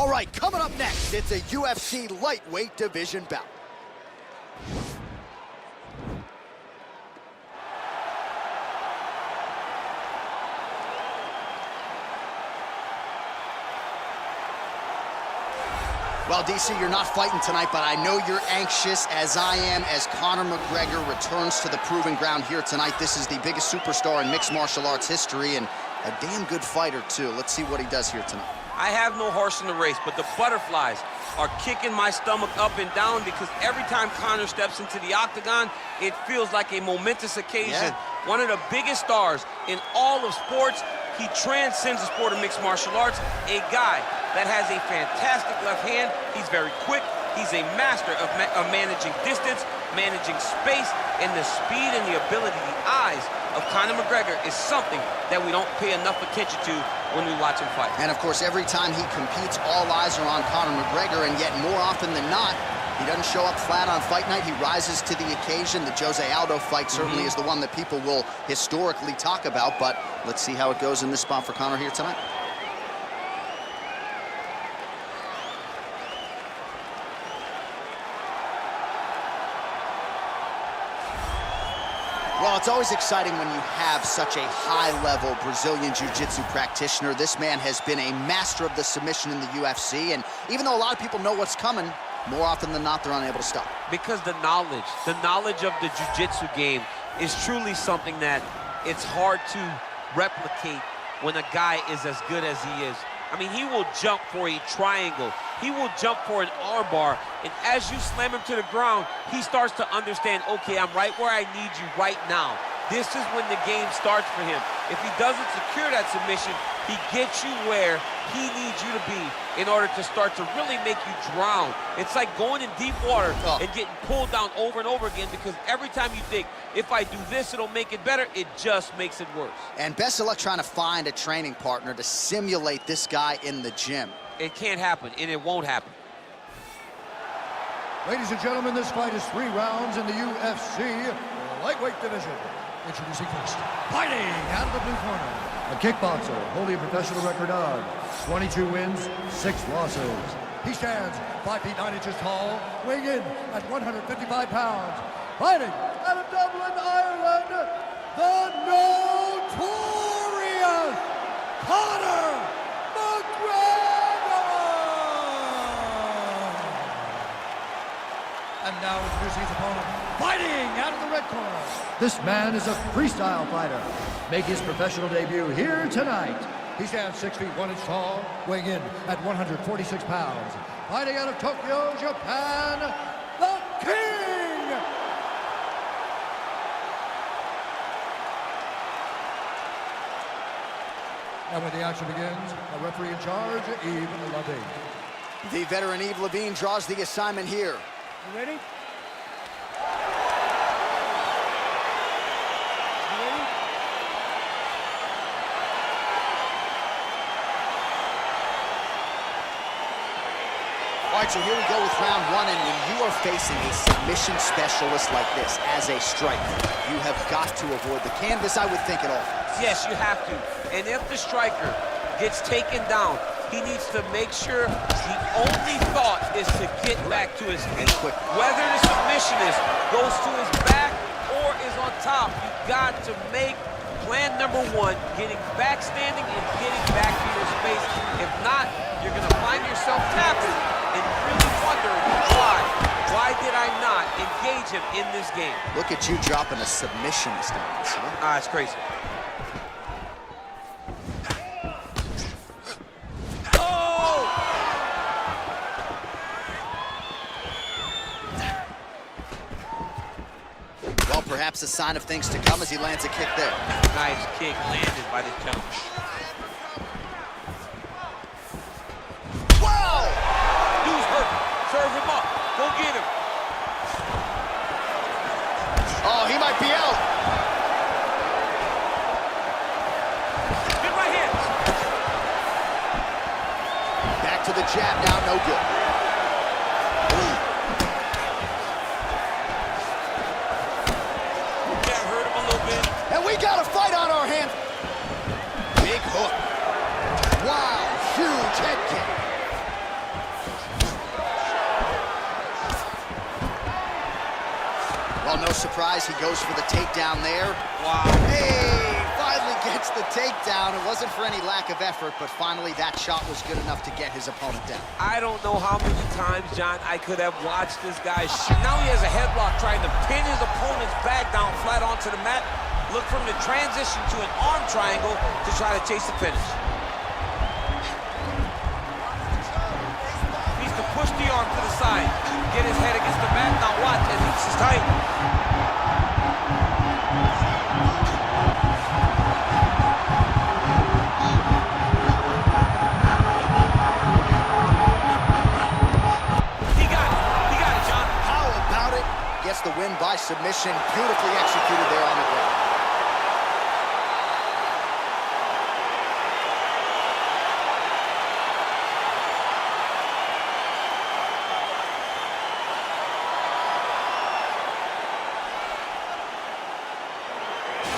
All right, coming up next, it's a UFC lightweight division bout. Well, DC, you're not fighting tonight, but I know you're anxious, as I am, as Conor McGregor returns to the proving ground here tonight. This is the biggest superstar in mixed martial arts history, and a damn good fighter, too. Let's see what he does here tonight. I have no horse in the race, but the butterflies are kicking my stomach up and down because every time Conor steps into the octagon, it feels like a momentous occasion. Yeah. One of the biggest stars in all of sports. He transcends the sport of mixed martial arts. A guy that has a fantastic left hand. He's very quick. He's a master of managing distance, managing space, and the speed and the ability, the eyes of Conor McGregor is something that we don't pay enough attention to when we watch him fight. And of course, every time he competes, all eyes are on Conor McGregor, and yet more often than not, he doesn't show up flat on fight night. He rises to the occasion. The Jose Aldo fight certainly is the one that people will historically talk about, but let's see how it goes in this spot for Conor here tonight. Well, it's always exciting when you have such a high-level Brazilian Jiu-Jitsu practitioner. This man has been a master of the submission in the UFC, and even though a lot of people know what's coming, more often than not, they're unable to stop. Because the knowledge of the Jiu-Jitsu game is truly something that it's hard to replicate when a guy is as good as he is. I mean, he will jump for a triangle. He will jump for an armbar. And as you slam him to the ground, he starts to understand, okay, I'm right where I need you right now. This is when the game starts for him. If he doesn't secure that submission, he gets you where he needs you to be in order to start to really make you drown. It's like going in deep water and getting pulled down over and over again, because every time you think, if I do this, it'll make it better, it just makes it worse. And best of luck trying to find a training partner to simulate this guy in the gym. It can't happen, and it won't happen. Ladies and gentlemen, this fight is 3 rounds in the UFC lightweight division. Introducing first, fighting out of the blue corner, a kickboxer holding a professional record of 22 wins, 6 losses. He stands 5 feet 9 inches tall, weighing in at 155 pounds. Fighting out of Dublin, Ireland, the notorious Conor McGregor! And now introducing his opponent, fighting out of the red corner. This man is a freestyle fighter, making his professional debut here tonight. He stands 6 feet 1 inch tall, weighing in at 146 pounds. Fighting out of Tokyo, Japan, the King! And when the action begins, a referee in charge, Yves Levine. The veteran Yves Levine draws the assignment here. You ready? All right, so here we go with round 1, and when you are facing a submission specialist like this as a striker, you have got to avoid the canvas, I would think, at all. Yes, you have to. And if the striker gets taken down, he needs to make sure the only thought is to get back to his feet. Whether the submission goes to his back or is on top, you've got to make plan number 1, getting back standing and getting back to your space. If not, you're going to find yourself tapping and really wondering why did I not engage him in this game? Look at you dropping a submissionist on this, huh? It's crazy. Well, perhaps a sign of things to come as he lands a kick there. Nice kick landed by the gentleman. Wow! Dude's hurt. Serve him up. Go get him. Oh, he might be out. Get right hand. Back to the jab now, no good. Yeah, hurt him a little bit. And we got a fight on our hands. Big hook. Wow, huge head kick. surprise. He goes for the takedown there. Wow. Hey, finally gets the takedown. It wasn't for any lack of effort, but finally that shot was good enough to get his opponent down. I don't know how many times, John, I could have watched this guy shoot. Now he has a headlock trying to pin his opponent's back down flat onto the mat. Look for him to transition to an arm triangle to try to chase the finish. Needs to push the arm to the side. Get his head against the mat. Now watch as he is tight. He got it, John. How about it? Gets the win by submission. Beautifully executed there on the ground.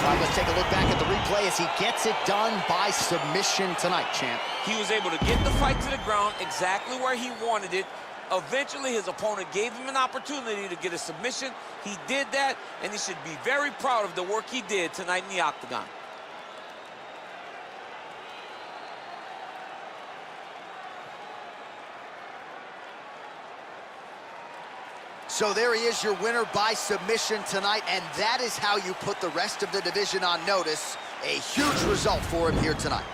All right, let's take a look back at the replay as he gets it done by submission tonight, champ. He was able to get the fight to the ground exactly where he wanted it. Eventually, his opponent gave him an opportunity to get a submission. He did that, and he should be very proud of the work he did tonight in the octagon. So there he is, your winner by submission tonight, and that is how you put the rest of the division on notice. A huge result for him here tonight.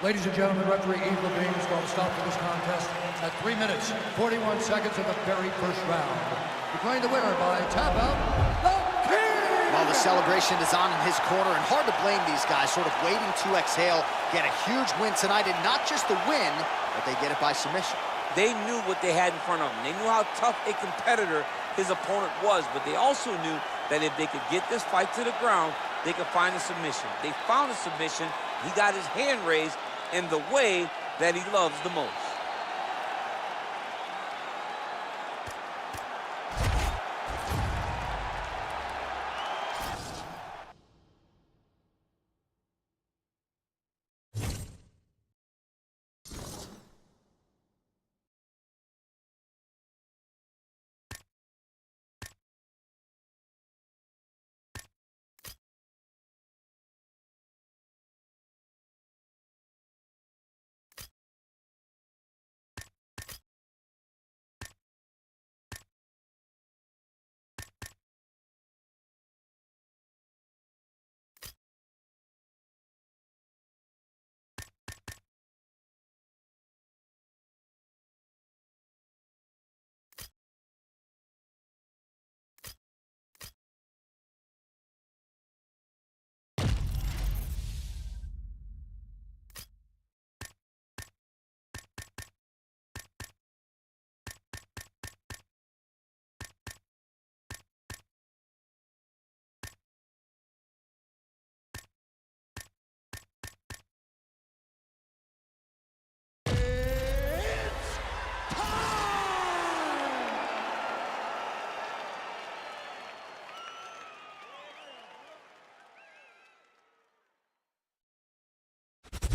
Ladies and gentlemen, referee Eve Levine is going to stop for this contest at 3 minutes, 41 seconds of the very first round. Declaring the winner by tap out, the King! Well, the celebration is on in his corner, and hard to blame these guys, sort of waiting to exhale, get a huge win tonight, and not just the win, but they get it by submission. They knew what they had in front of them. They knew how tough a competitor his opponent was, but they also knew that if they could get this fight to the ground, they could find a submission. They found a submission. He got his hand raised in the way that he loves the most.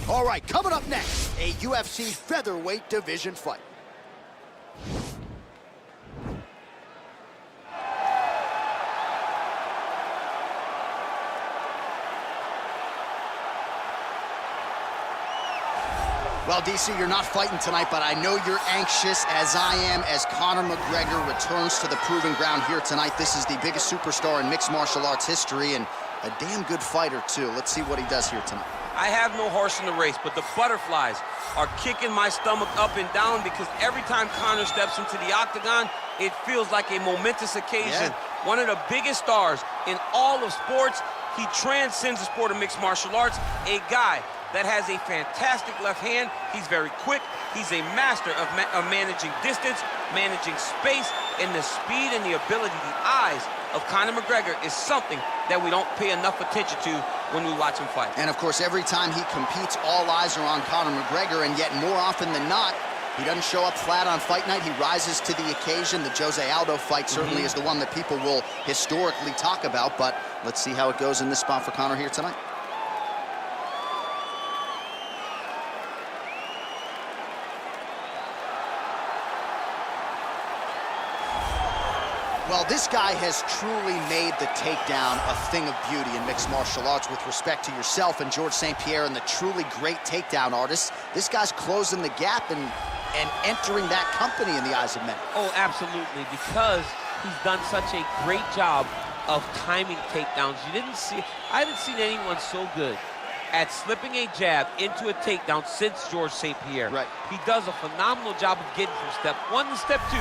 All right, coming up next, a UFC featherweight division fight. Well, DC, you're not fighting tonight, but I know you're anxious, as I am, as Conor McGregor returns to the proving ground here tonight. This is the biggest superstar in mixed martial arts history, and a damn good fighter, too. Let's see what he does here tonight. I have no horse in the race, but the butterflies are kicking my stomach up and down because every time Conor steps into the octagon, it feels like a momentous occasion. Yeah. One of the biggest stars in all of sports. He transcends the sport of mixed martial arts. A guy that has a fantastic left hand. He's very quick. He's a master of managing distance, managing space, and the speed and the ability, the eyes of Conor McGregor is something that we don't pay enough attention to when we watch him fight. And of course, every time he competes, all eyes are on Conor McGregor, and yet more often than not, he doesn't show up flat on fight night. He rises to the occasion. The Jose Aldo fight certainly is the one that people will historically talk about, but let's see how it goes in this spot for Conor here tonight. Well, this guy has truly made the takedown a thing of beauty in mixed martial arts. With respect to yourself and George St. Pierre and the truly great takedown artists, this guy's closing the gap and entering that company in the eyes of many. Oh, absolutely, because he's done such a great job of timing takedowns. I haven't seen anyone so good at slipping a jab into a takedown since George St. Pierre. Right. He does a phenomenal job of getting from step 1 to step 2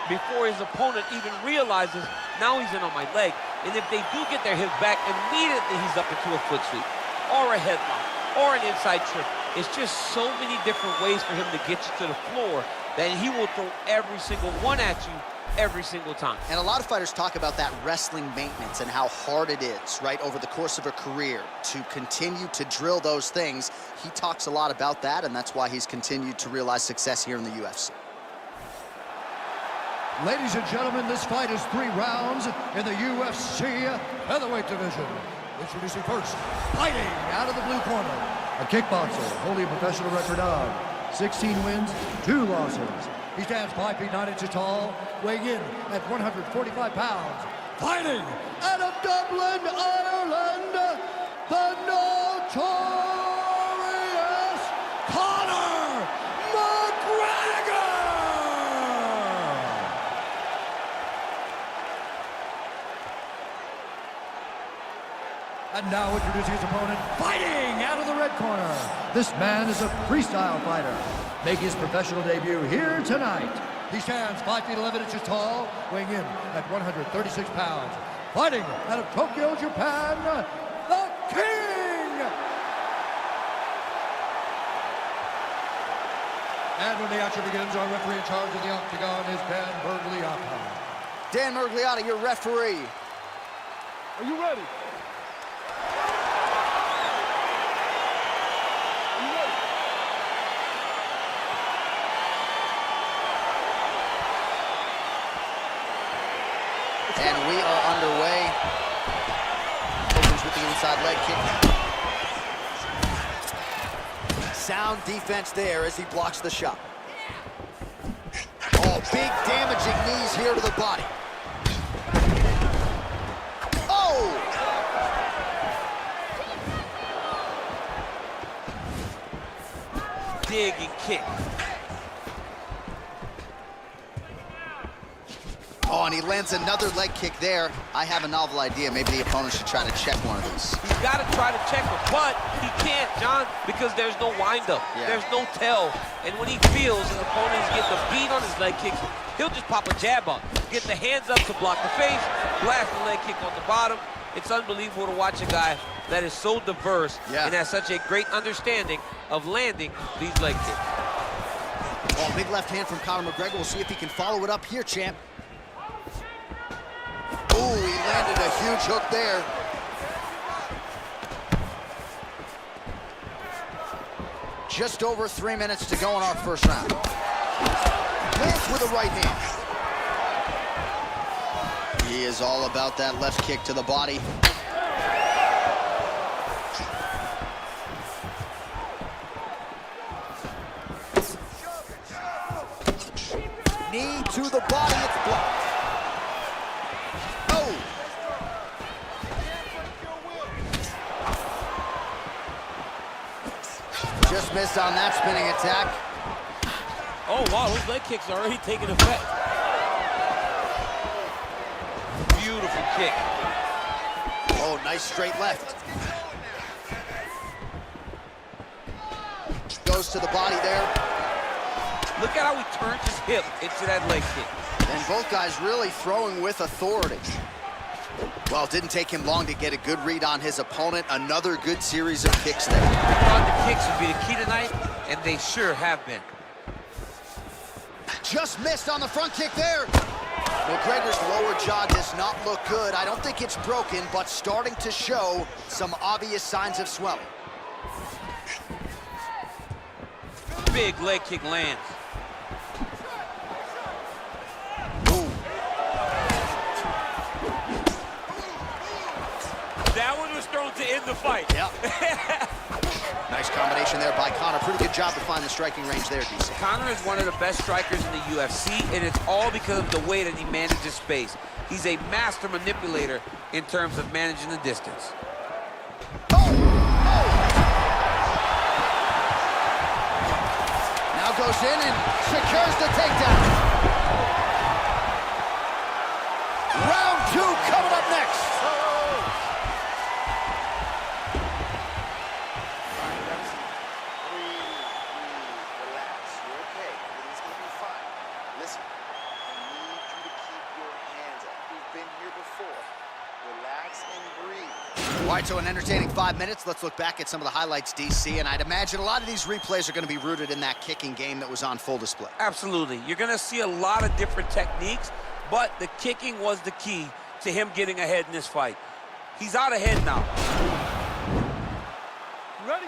before his opponent even realizes now he's in on my leg. And if they do get their hips back, immediately he's up into a foot sweep or a headlock or an inside trip. It's just so many different ways for him to get you to the floor that he will throw every single one at you every single time. And a lot of fighters talk about that wrestling maintenance and how hard it is, right, over the course of a career to continue to drill those things. He talks a lot about that, and that's why he's continued to realize success here in the UFC. Ladies and gentlemen, this fight is 3 rounds in the UFC featherweight division. Introducing first, fighting out of the blue corner, a kickboxer, holding a professional record of 16 wins, 2 losses. He stands 5 feet 9 inches tall, weighing in at 145 pounds. Fighting out of Dublin, Ireland, the notorious Conor McGregor! And now introducing his opponent, fighting out of the red corner. This man is a freestyle fighter, making his professional debut here tonight. He stands 5 feet 11 inches tall, weighing in at 136 pounds. Fighting out of Tokyo, Japan, the King! And when the action begins, our referee in charge of the octagon is Dan Bergliotta. Dan Bergliotta, your referee. Are you ready? And we are underway. Opens with the inside leg kick. Sound defense there as he blocks the shot. Oh, big damaging knees here to the body. Oh! Dig and kick. Oh, and he lands another leg kick there. I have a novel idea. Maybe the opponent should try to check one of these. He's got to try to check him, but he can't, John, because there's no windup. Yeah. There's no tell. And when he feels his opponent is getting the beat on his leg kicks, he'll just pop a jab up, get the hands up to block the face, blast the leg kick on the bottom. It's unbelievable to watch a guy that is so diverse and has such a great understanding of landing these leg kicks. Oh, big left hand from Conor McGregor. We'll see if he can follow it up here, champ. Ooh, he landed a huge hook there. Just over 3 minutes to go in our first round. Lands with a right hand. He is all about that left kick to the body. Knee to the body, it's blocked. Oh! Just missed on that spinning attack. Oh, wow, those leg kicks are already taking effect. Beautiful kick. Oh, nice straight left. Goes to the body there. Look at how he turns his hip into that leg kick. And both guys really throwing with authority. Well, it didn't take him long to get a good read on his opponent. Another good series of kicks there. I thought the kicks would be the key tonight, and they sure have been. Just missed on the front kick there. McGregor's lower jaw does not look good. I don't think it's broken, but starting to show some obvious signs of swelling. Big leg kick lands. Ooh. That one was thrown to end the fight. Yep. Nice combination there by Conor. Pretty good job to find the striking range there, DC. Conor is one of the best strikers in the UFC, and it's all because of the way that he manages space. He's a master manipulator in terms of managing the distance. Now goes in and secures the takedown. Round 2 coming up next. Relax. You're okay. Everything's gonna be fine. Listen, I need you to keep your hands up. We've been here before. Relax and breathe. All right, so an entertaining 5 minutes. Let's look back at some of the highlights, DC, and I'd imagine a lot of these replays are going to be rooted in that kicking game that was on full display. Absolutely. You're going to see a lot of different techniques, but the kicking was the key to him getting ahead in this fight. He's out ahead now. You ready?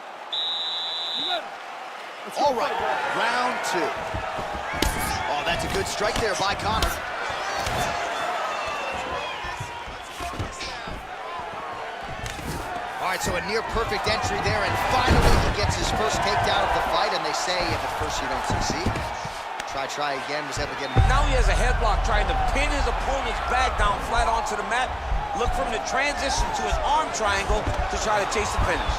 You ready? Let's All go right, fight, round 2. Oh, that's a good strike there by Conor. All right, so a near-perfect entry there, and finally he gets his first takedown of the fight, and they say if at first you don't succeed, try again, was able to get him. Now he has a headlock trying to pin his opponent's back down flat onto the mat. Look for him to transition to an arm triangle to try to chase the finish.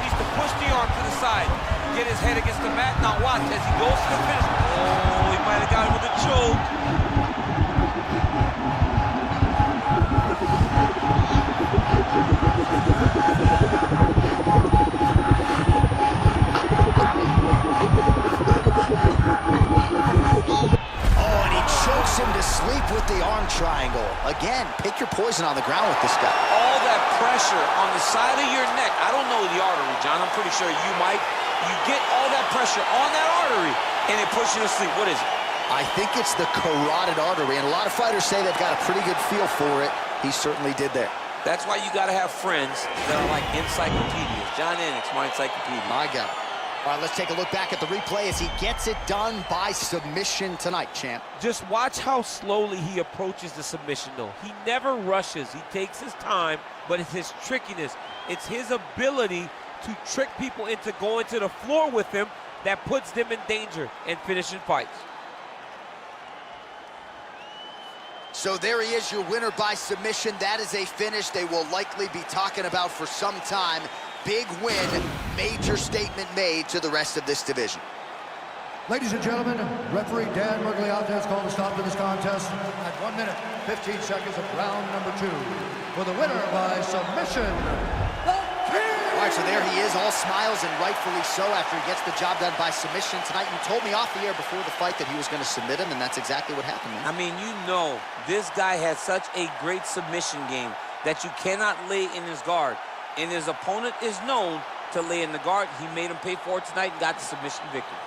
Needs to push the arm to the side, get his head against the mat. Now watch as he goes to the finish. Oh, he might have got him with a choke. Sleep with the arm triangle. Again, pick your poison on the ground with this guy. All that pressure on the side of your neck. I don't know the artery, John. I'm pretty sure you might. You get all that pressure on that artery, and it puts you to sleep. What is it? I think it's the carotid artery, and a lot of fighters say they've got a pretty good feel for it. He certainly did there. That's why you got to have friends that are like encyclopedias. John Ennick's my encyclopedia. My God. All right, let's take a look back at the replay as he gets it done by submission tonight, champ. Just watch how slowly he approaches the submission, though. He never rushes. He takes his time, but it's his trickiness. It's his ability to trick people into going to the floor with him that puts them in danger and finishing fights. So there he is, your winner by submission. That is a finish they will likely be talking about for some time. Big win, major statement made to the rest of this division. Ladies and gentlemen, referee Dan Murgliata has called a stop to this contest at 1 minute, 15 seconds of round number 2. For the winner by submission, the King! All right, so there he is, all smiles, and rightfully so after he gets the job done by submission tonight. You told me off the air before the fight that he was going to submit him, and that's exactly what happened, man. I mean, you know, this guy has such a great submission game that you cannot lay in his guard. And his opponent is known to lay in the guard. He made him pay for it tonight and got the submission victory.